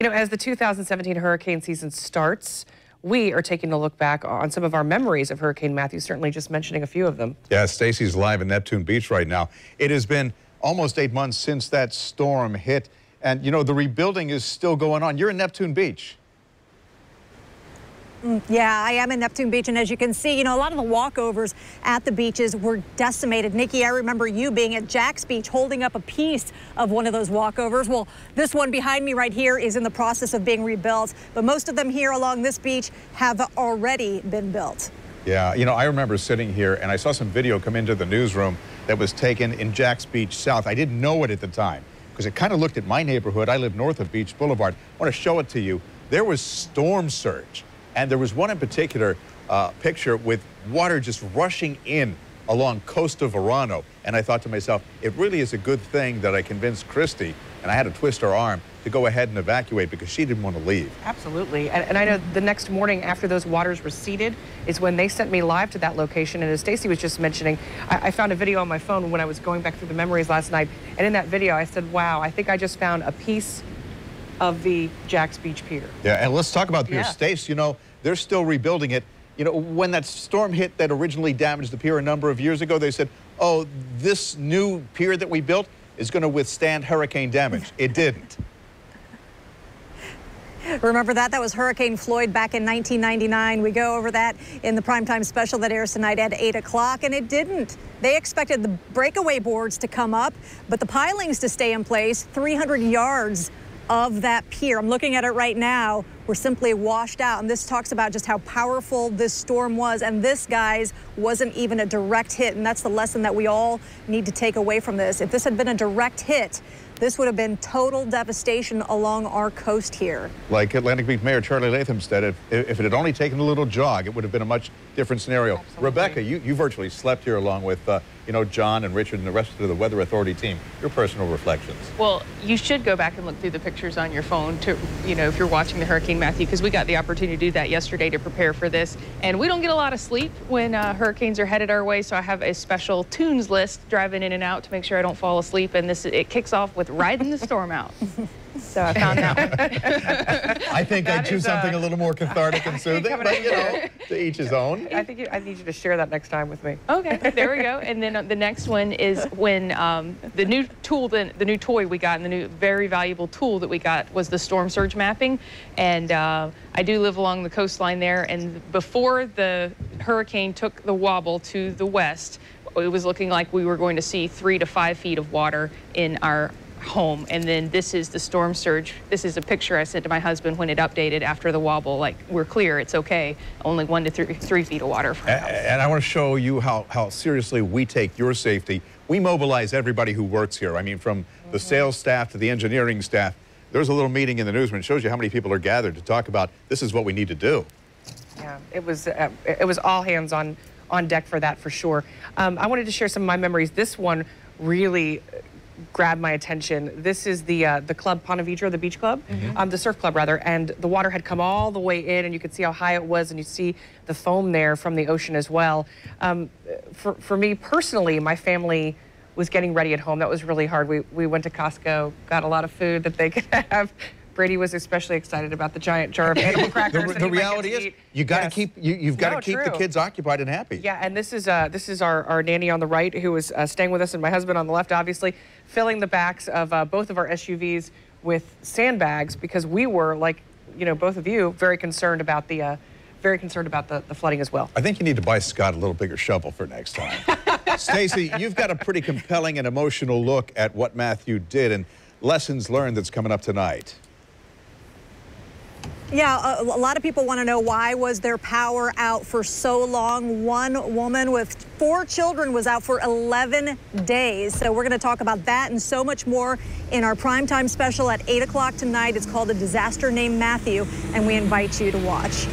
You know, as the 2017 hurricane season starts, we are taking a look back on some of our memories of Hurricane Matthew, certainly just mentioning a few of them. Yeah, Stacy's live in Neptune Beach right now. It has been almost 8 months since that storm hit, and you know, the rebuilding is still going on. You're in Neptune Beach. Yeah, I am in Neptune Beach, and as you can see, you know, a lot of the walkovers at the beaches were decimated. Nikki, I remember you being at Jax Beach holding up a piece of one of those walkovers. Well, this one behind me right here is in the process of being rebuilt, but most of them here along this beach have already been built. Yeah, you know, I remember sitting here and I saw some video come into the newsroom that was taken in Jax Beach South. I didn't know it at the time because it kind of looked at my neighborhood. I live north of Beach Boulevard. I want to show it to you. There was storm surge. And there was one in particular picture with water just rushing in along Costa Verano. And I thought to myself, it really is a good thing that I convinced Christy, and I had to twist her arm, to go ahead and evacuate because she didn't want to leave. Absolutely. And I know the next morning after those waters receded is when they sent me live to that location. And as Stacy was just mentioning, I found a video on my phone when I was going back through the memories last night. And in that video, I said, wow, I think I just found a piece of the Jax Beach Pier. Yeah, and let's talk about Pier Stace. You know, they're still rebuilding it. You know, when that storm hit that originally damaged the pier a number of years ago, they said, oh, this new pier that we built is going to withstand hurricane damage. It didn't. Remember that? That was Hurricane Floyd back in 1999. We go over that in the primetime special that airs tonight at 8 o'clock, and it didn't. They expected the breakaway boards to come up, but the pilings to stay in place. 300 yards of that pier, I'm looking at it right now, were simply washed out. And this talks about just how powerful this storm was. And this, guys, wasn't even a direct hit. And that's the lesson that we all need to take away from this. If this had been a direct hit, this would have been total devastation along our coast here. Like Atlantic Beach Mayor Charlie Latham said, if it had only taken a little jog, it would have been a much different scenario. Absolutely. Rebecca, you virtually slept here along with, you know, John and Richard and the rest of the Weather Authority team. Your personal reflections. Well, you should go back and look through the pictures on your phone to, you know, if you're watching the Hurricane Matthew, because we got the opportunity to do that yesterday to prepare for this. And we don't get a lot of sleep when hurricanes are headed our way, so I have a special tunes list driving in and out to make sure I don't fall asleep. And it kicks off with Riding the Storm Out. So I found that one. I think I'd choose something a little more cathartic and soothing, but you know, to each his own. I need you to share that next time with me. Okay, there we go. And then the next one is when the new tool, the new toy we got, and the new very valuable tool that we got was the storm surge mapping. And I do live along the coastline there, and before the hurricane took the wobble to the west, it was looking like we were going to see 3 to 5 feet of water in our home. And then this is the storm surge. This is a picture I sent to my husband when it updated after the wobble, like, we're clear, it's okay, only 1 to 3 feet of water from our house. And I want to show you how seriously we take your safety. We mobilize everybody who works here. I mean, from the sales staff to the engineering staff. There was a little meeting in the newsroom. It shows you how many people are gathered to talk about this is what we need to do. Yeah, it was all hands on deck for that, for sure. I wanted to share some of my memories. This one really grabbed my attention. This is the club Ponte Vedra, the beach club, the surf club rather, and the water had come all the way in, and you could see how high it was, and you see the foam there from the ocean as well. For me personally, my family was getting ready at home. That was really hard. We went to Costco, got a lot of food that they could have. Brady was especially excited about the giant jar of animal crackers. The reality is, you got to keep you've got to keep the kids occupied and happy. Yeah, and this is our nanny on the right, who was staying with us, and my husband on the left, obviously, filling the backs of both of our SUVs with sandbags, because we were, like, you know, both of you, very concerned about the flooding as well. I think you need to buy Scott a little bigger shovel for next time. Stacy, you've got a pretty compelling and emotional look at what Matthew did and lessons learned that's coming up tonight. Yeah, a lot of people want to know, why was their power out for so long? One woman with 4 children was out for 11 days. So we're going to talk about that and so much more in our primetime special at 8 o'clock tonight. It's called A Disaster Named Matthew, and we invite you to watch.